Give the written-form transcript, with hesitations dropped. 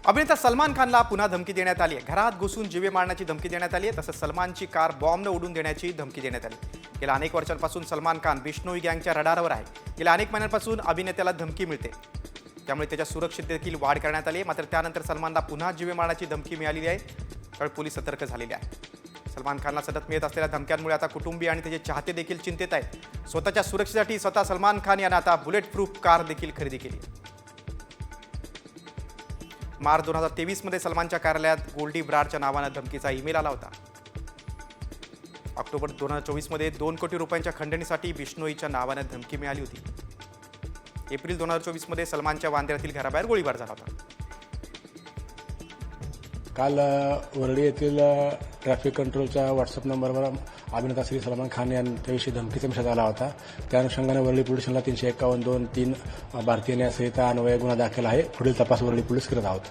अभिनेता सलमान खानला पुन्हा धमकी देण्यात आली आहे. घरात घुसून जीवे मारण्याची धमकी देण्यात आली आहे. तसंच सलमानची कार बॉम्बनं उडून देण्याची धमकी देण्यात आली. गेल्या अनेक वर्षांपासून सलमान खान बिश्नोई गँगच्या रडारवर आहे. गेल्या अनेक महिन्यांपासून अभिनेत्याला धमकी मिळते, त्यामुळे त्याच्या सुरक्षेत देखील वाढ करण्यात आली आहे. मात्र त्यानंतर सलमानला पुन्हा जीवे मारण्याची धमकी मिळालेली आहे. त्यामुळे पोलीस सतर्क झालेले आहेत. सलमान खानला सतत मिळत असलेल्या धमक्यांमुळे आता कुटुंबीय आणि त्याचे चाहते देखील चिंतेत आहेत. स्वतःच्या सुरक्षेसाठी स्वतः सलमान खान यानं आता बुलेट प्रूफ कार देखील खरेदी केली. मार्च 2023 मध्ये सलमानच्या कार्यालयात गोल्डी ब्राडच्या नावानं धमकीचा ईमेल आला होता. ऑक्टोबर 2024 मध्ये 2 कोटी रुपयांच्या खंडणीसाठी बिश्नोईच्या नावानं धमकी मिळाली होती. एप्रिल 2024 मध्ये सलमानच्या वांद्र्यातील घराबाहेर गोळीबार झाला होता. काल वरळी येथील ट्रॅफिक कंट्रोलच्या व्हॉट्सअप नंबरवर अभिनेता श्री सलमान खान यांच्याविषयी धमकीचा मेसेज आला होता. त्या अनुषंगाने वरळी पोलीस स्टेशनला 351-2-3 भारतीय न्याय संहिता अन्वये गुन्हा दाखल आहे. पुढील तपास वरळी पोलीस करत आहोत.